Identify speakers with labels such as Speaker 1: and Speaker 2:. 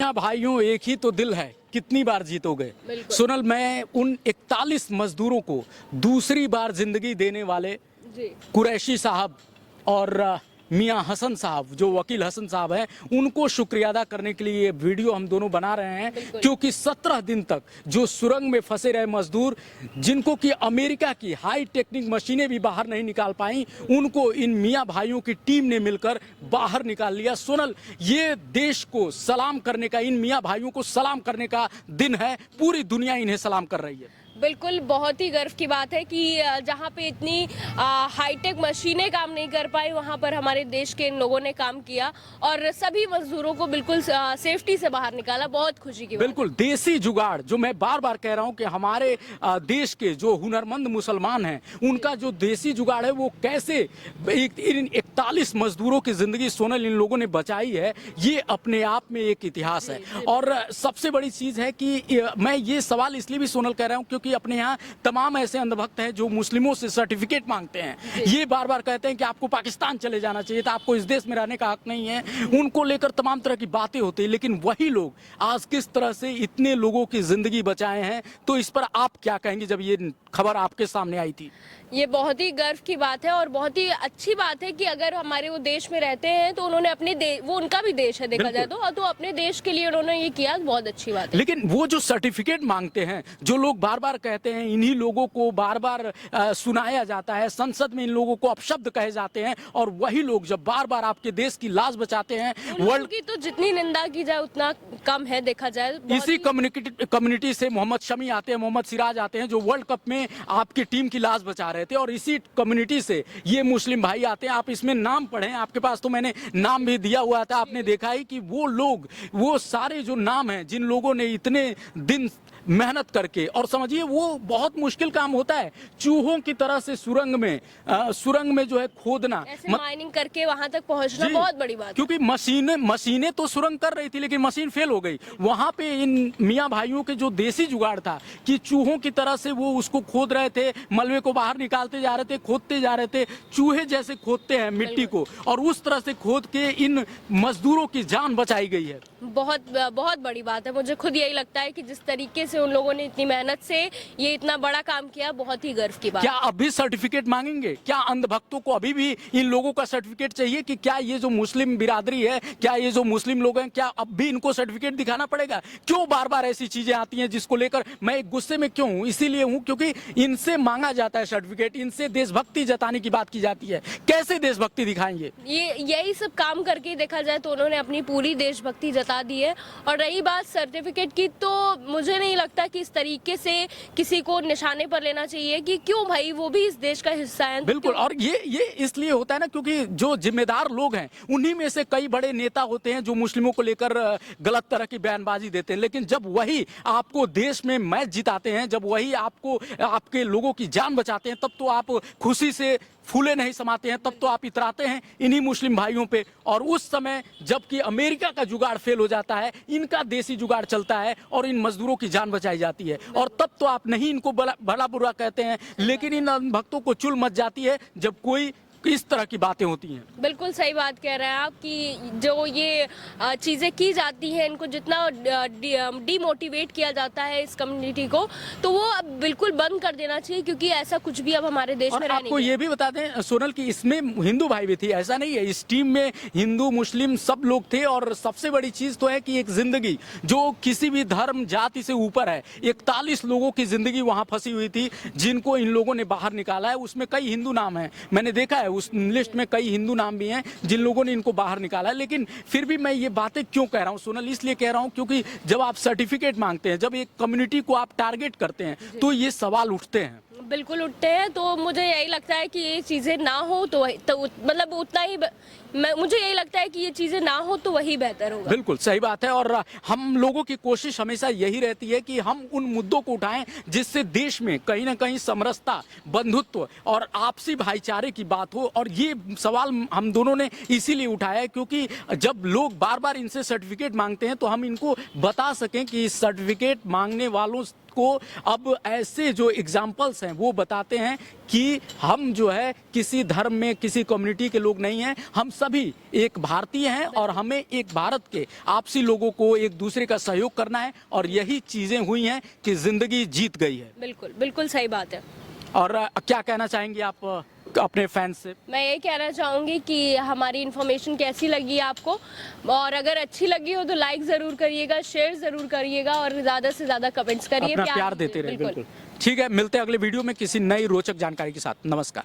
Speaker 1: मियाँ भाइयों एक ही तो दिल है, कितनी बार जीतोगे। सोनल, मैं उन 41 मजदूरों को दूसरी बार जिंदगी देने वाले कुरैशी साहब और मियाँ हसन साहब, जो वकील हसन साहब हैं, उनको शुक्रिया अदा करने के लिए ये वीडियो हम दोनों बना रहे हैं, क्योंकि 17 दिन तक जो सुरंग में फंसे रहे मजदूर, जिनको कि अमेरिका की हाई टेक्निक मशीनें भी बाहर नहीं निकाल पाई, उनको इन मियाँ भाइयों की टीम ने मिलकर बाहर निकाल लिया। सोनल, ये देश को सलाम करने का, इन मियाँ भाइयों को सलाम करने का दिन है, पूरी दुनिया इन्हें सलाम कर रही है।
Speaker 2: बिल्कुल, बहुत ही गर्व की बात है कि जहाँ पे इतनी हाईटेक मशीनें काम नहीं कर पाई, वहाँ पर हमारे देश के इन लोगों ने काम किया और सभी मजदूरों को बिल्कुल सेफ्टी से बाहर निकाला। बहुत खुशी की बात। बिल्कुल,
Speaker 1: देसी जुगाड़, जो मैं बार बार कह रहा हूँ कि हमारे देश के जो हुनरमंद मुसलमान हैं, उनका जो देसी जुगाड़ है, वो कैसे इन 41 मजदूरों की जिंदगी सोनल इन लोगों ने बचाई है, ये अपने आप में एक इतिहास है। और सबसे बड़ी चीज है कि मैं ये सवाल इसलिए भी सोनल कह रहा हूँ क्योंकि अपने यहाँ तमाम ऐसे अंधभक्त हैं जो मुस्लिमों से सर्टिफिकेट मांगते हैं। ये बार बार कहते हैं कि आपको पाकिस्तान चले जाना चाहिए था, आपको इस देश में रहने का हक नहीं है। उनको लेकर तमाम तरह की बातें होती है, लेकिन वही लोग आज किस तरह से इतने लोगों की जिंदगी बचाए हैं, तो इस पर आप क्या कहेंगे जब ये खबर आपके सामने आई थी?
Speaker 2: ये बहुत ही गर्व की बात है और बहुत ही अच्छी बात है कि अगर हमारे वो देश में रहते हैं तो उन्होंने अपने वो उनका भी देश है देखा जाए तो अपने देश के लिए उन्होंने ये किया, बहुत अच्छी बात है।
Speaker 1: लेकिन वो जो सर्टिफिकेट मांगते हैं, जो लोग बार बार कहते हैं, इन्हीं लोगों को बार बार सुनाया जाता है, संसद में इन लोगों को अपशब्द कहे जाते हैं, और वही लोग जब बार बार आपके देश की लाज बचाते हैं,
Speaker 2: वर्ल्ड की तो जितनी निंदा की जाए उतना कम है देखा जाए।
Speaker 1: इसी कम्युनिटी से मोहम्मद शमी आते हैं, मोहम्मद सिराज आते हैं, जो वर्ल्ड कप में आपकी टीम की लाज बचा रहे थे, और इसी कम्युनिटी से ये मुस्लिम भाई आते हैं। आप इसमें नाम पढ़ें, आपके पास तो मैंने नाम भी दिया हुआ था, आपने देखा ही कि वो लोग, वो सारे जो नाम हैं, जिन लोगों ने इतने दिन मेहनत करके, और समझिए वो बहुत मुश्किल काम होता है, चूहों की तरह से सुरंग में जो है खोदना,
Speaker 2: माइनिंग करके वहां तक पहुंचना बहुत बड़ी बात है।
Speaker 1: क्योंकि मशीनें तो सुरंग कर रही थी, लेकिन मशीन फेल हो गई। वहां पे इन मियाँ भाइयों के जो देसी जुगाड़ था कि चूहों की तरह से वो उसको खोद रहे थे, मलबे को बाहर निकालते जा रहे थे, खोदते जा रहे थे, चूहे जैसे खोदते हैं मिट्टी को, और उस तरह से खोद के इन मजदूरों की जान बचाई गई है।
Speaker 2: बहुत बड़ी बात है। मुझे खुद यही लगता है कि जिस तरीके से उन लोगों ने इतनी मेहनत से ये इतना बड़ा काम किया, बहुत ही गर्व की बात।
Speaker 1: क्या अभी सर्टिफिकेट मांगेंगे? क्या अंधभक्तों को अभी भी इन लोगों का सर्टिफिकेट चाहिए कि क्या ये जो मुस्लिम बिरादरी है, क्या ये जो मुस्लिम लोग हैं, क्या अब भी इनको सर्टिफिकेट दिखाना पड़ेगा? क्यों बार बार ऐसी चीजें आती हैं जिसको लेकर मैं गुस्से में क्यों हूँ? इसीलिए हूँ क्योंकि इनसे मांगा जाता है सर्टिफिकेट, इनसे देशभक्ति जताने की बात की जाती है। कैसे देशभक्ति दिखाएंगे?
Speaker 2: यही सब काम करके देखा जाए तो उन्होंने अपनी पूरी देशभक्ति जता दी है। और रही बात सर्टिफिकेट की, तो मुझे नहीं लगता कि इस तरीके से किसी को निशाने पर लेना चाहिए कि क्यों भाई, वो भी इस देश का हिस्सा है।
Speaker 1: बिल्कुल, और ये इसलिए होता है ना क्योंकि जो जिम्मेदार लोग हैं उन्हीं में से कई बड़े नेता होते हैं जो मुस्लिमों को लेकर गलत तरह की बयानबाजी देते हैं, लेकिन जब वही आपको देश में मैच जिताते हैं, जब वही आपको आपके लोगों की जान बचाते हैं, तब तो आप खुशी से फूले नहीं समाते हैं, तब तो आप इतराते हैं इन्हीं मुस्लिम भाइयों पे। और उस समय जबकि अमेरिका का जुगाड़ फेल हो जाता है, इनका देसी जुगाड़ चलता है और इन मजदूरों की जान बचाई जाती है, और तब तो आप नहीं इनको भला बुरा कहते हैं, लेकिन इन भक्तों को चुल मच जाती है जब कोई इस तरह की बातें होती हैं।
Speaker 2: बिल्कुल सही बात कह रहे हैं आप कि जो ये चीज़ें की जाती हैं, इनको जितना डीमोटिवेट किया जाता है इस कम्युनिटी को, तो वो अब बिल्कुल बंद कर देना चाहिए, क्योंकि ऐसा कुछ भी अब हमारे देश में रहने।
Speaker 1: आपको ये भी बता दें सोनल कि इसमें हिंदू भाई भी थे, ऐसा नहीं है, इस टीम में हिंदू मुस्लिम सब लोग थे। और सबसे बड़ी चीज तो है कि एक जिंदगी जो किसी भी धर्म जाति से ऊपर है, 41 लोगों की जिंदगी वहां फंसी हुई थी, जिनको इन लोगों ने बाहर निकाला है। उसमें कई हिंदू नाम है, मैंने देखा है उस लिस्ट में कई हिंदू नाम भी हैं जिन लोगों ने इनको बाहर निकाला है। लेकिन फिर भी मैं ये बातें क्यों कह रहा हूं सोनल, इसलिए कह रहा हूं क्योंकि जब आप सर्टिफिकेट मांगते हैं, जब एक कम्युनिटी को आप टारगेट करते हैं, तो ये सवाल उठते हैं।
Speaker 2: बिल्कुल उठते हैं। तो मुझे यही लगता है कि ये चीज़ें ना हो तो मतलब उतना ही मुझे यही लगता है कि ये चीज़ें ना हो तो वही बेहतर होगा।
Speaker 1: बिल्कुल सही बात है, और हम लोगों की कोशिश हमेशा यही रहती है कि हम उन मुद्दों को उठाएं जिससे देश में कहीं ना कहीं समरसता, बंधुत्व और आपसी भाईचारे की बात हो। और ये सवाल हम दोनों ने इसीलिए उठाया है क्योंकि जब लोग बार बार इनसे सर्टिफिकेट मांगते हैं तो हम इनको बता सकें कि इस सर्टिफिकेट मांगने वालों को अब ऐसे जो एग्जाम्पल्स हैं, हैं वो बताते हैं कि हम जो है किसी धर्म में किसी कम्युनिटी के लोग नहीं हैं, हम सभी एक भारतीय हैं और हमें एक भारत के आपसी लोगों को एक दूसरे का सहयोग करना है और यही चीजें हुई हैं कि जिंदगी जीत गई है।
Speaker 2: बिल्कुल बिल्कुल सही बात है।
Speaker 1: और क्या कहना चाहेंगे आप अपने फैंस से?
Speaker 2: मैं ये कहना चाहूँगी कि हमारी इन्फॉर्मेशन कैसी लगी आपको, और अगर अच्छी लगी हो तो लाइक ज़रूर करिएगा, शेयर ज़रूर करिएगा और ज़्यादा से ज़्यादा कमेंट्स करिए,
Speaker 1: अपना प्यार देते रहे। बिल्कुल ठीक है, मिलते हैं अगले वीडियो में किसी नई रोचक जानकारी के साथ। नमस्कार।